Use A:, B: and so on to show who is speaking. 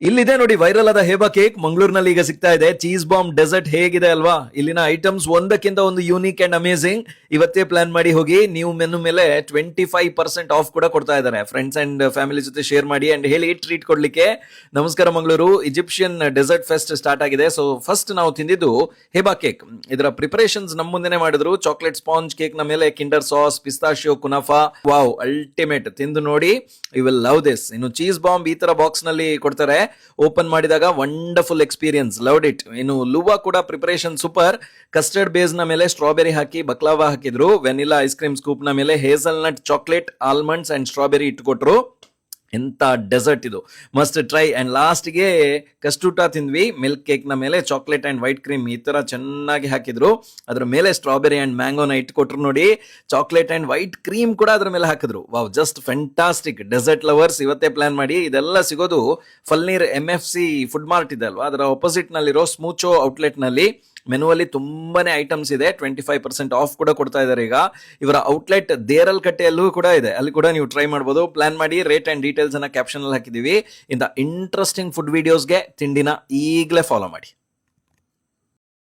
A: ಇಲ್ಲಿದೆ ನೋಡಿ ವೈರಲ್ ಆದ ಹೇಬಾ ಕೇಕ್ ಮಂಗಳೂರಿನಲ್ಲಿ ಈಗ ಸಿಗ್ತಾ ಇದೆ. ಚೀಸ್ ಬಾಂಬ್ ಡೆಸರ್ಟ್ ಹೇಗಿದೆ ಅಲ್ವಾ? ಇಲ್ಲಿನ ಐಟಮ್ಸ್ ಒಂದಕ್ಕಿಂತ ಒಂದು ಯೂನಿಕ್ ಅಂಡ್ ಅಮೇಸಿಂಗ್. ಇವತ್ತೇ ಪ್ಲಾನ್ ಮಾಡಿ ಹೋಗಿ. ನೀವು ಮೆನು ಮೇಲೆ 25% ಆಫ್ ಕೂಡ ಕೊಡ್ತಾ ಇದ್ದಾರೆ. ಫ್ರೆಂಡ್ಸ್ ಅಂಡ್ ಫ್ಯಾಮಿಲಿ ಜೊತೆ ಶೇರ್ ಮಾಡಿ ಅಂಡ್ ಹೇಳಿ ಟ್ರೀಟ್ ಕೊಡ್ಲಿಕ್ಕೆ. ನಮಸ್ಕಾರ Mangaluru. Egyptian dessert fest start ಆಗಿದೆ. ಸೊ ಫಸ್ಟ್ ನಾವು ತಿಂದಿದ್ದು ಹೇಬಾ ಕೇಕ್. ಇದರ ಪ್ರಿಪರೇಷನ್ಸ್ ನಮ್ಮ ಮುಂದೆನೆ ಮಾಡಿದ್ರು. ಚಾಕ್ಲೇಟ್ ಸ್ಪಾಂಜ್ ಕೇಕ್ ನ ಮೇಲೆ ಕಿಂಡರ್ ಸಾಸ್, ಪಿಸ್ತಾಶಿಯೋ, ಕುನಾಫಾ. Wow, ultimate. ತಿಂದು ನೋಡಿ, ಯು ವಿಲ್ ಲವ್ ದಿಸ್. ಇನ್ನು ಚೀಸ್ ಬಾಂಬ್ ಈ ತರ ಬಾಕ್ಸ್ ನಲ್ಲಿ ಕೊಡ್ತಾರೆ. ಓಪನ್ ಮಾಡಿದಾಗ ವಂಡರ್ಫುಲ್ ಎಕ್ಸ್ಪೀರಿಯನ್ಸ್, ಲವ್ಡ್ ಇಟ್. ಇನ್ನು ಲುವಾ ಕೂಡ ಪ್ರಿಪರೇಷನ್ ಸೂಪರ್. ಕಸ್ಟರ್ಡ್ ಬೇಸ್ ನ ಮೇಲೆ ಸ್ಟ್ರಾಬೆರಿ ಹಾಕಿ ಬಕ್ಲಾವಾ ಹಾಕಿದ್ರು. ವೆನಿಲಾ ಐಸ್ ಕ್ರೀಮ್ ಸ್ಕೂಪ್ ನ ಮೇಲೆ hazelnut, chocolate, almonds and strawberry ಇಟ್ಕೊಟ್ರು. ಎಂತ ಡೆಸರ್ಟ್ ಇದು, ಮಸ್ಟ್ ಟ್ರೈ. ಅಂಡ್ ಲಾಸ್ಟ್ಗೆ ಕಸ್ಟೂಟ ತಿಂದ್ವಿ. ಮಿಲ್ಕ್ ಕೇಕ್ ನ ಮೇಲೆ ಚಾಕ್ಲೇಟ್ ಅಂಡ್ ವೈಟ್ ಕ್ರೀಮ್ ಈ ತರ ಚೆನ್ನಾಗಿ ಹಾಕಿದ್ರು. ಅದ್ರ ಮೇಲೆ ಸ್ಟ್ರಾಬೆರಿ ಅಂಡ್ ಮ್ಯಾಂಗೋನ ಇಟ್ಕೊಟ್ರು ನೋಡಿ. ಚಾಕ್ಲೇಟ್ ಅಂಡ್ ವೈಟ್ ಕ್ರೀಮ್ ಕೂಡ ಅದ್ರ ಮೇಲೆ ಹಾಕಿದ್ರು. Wow, just fantastic. Dessert lovers ಇವತ್ತೇ ಪ್ಲಾನ್ ಮಾಡಿ. ಇದೆಲ್ಲ ಸಿಗೋದು ಫಲ್ನೀರ್ MFC ಫುಡ್ ಮಾರ್ಟ್ ಇದೆ ಅಲ್ವಾ, ಅದರ ಆಪೋಸಿಟ್ ನಲ್ಲಿರೋ ಸ್ಮೂಚೋ ಔಟ್ಲೆಟ್ ನಲ್ಲಿ. ಮೆನುವಲ್ಲಿ ತುಂಬಾನೇ ಐಟಮ್ಸ್ ಇದೆ. 25% ಆಫ್ ಕೂಡ ಕೊಡ್ತಾ ಇದ್ದಾರೆ ಈಗ. ಇವರ ಔಟ್ಲೆಟ್ ದೇರಲ್ ಕಟ್ಟೆಯಲ್ಲೂ ಕೂಡ ಇದೆ, ಅಲ್ಲಿ ಕೂಡ ನೀವು ಟ್ರೈ ಮಾಡಬಹುದು. ಪ್ಲಾನ್ ಮಾಡಿ. ರೇಟ್ ಅಂಡ್ ಡೀಟೇಲ್ಸ್ ಅನ್ನ ಕ್ಯಾಪ್ಷನ್ ಅಲ್ಲಿ ಹಾಕಿದೀವಿ. ಇಂಥ ಇಂಟ್ರೆಸ್ಟಿಂಗ್ ಫುಡ್ ವಿಡಿಯೋಸ್ಗೆ ತಿಂಡಿನ ಈಗಲೇ ಫಾಲೋ ಮಾಡಿ.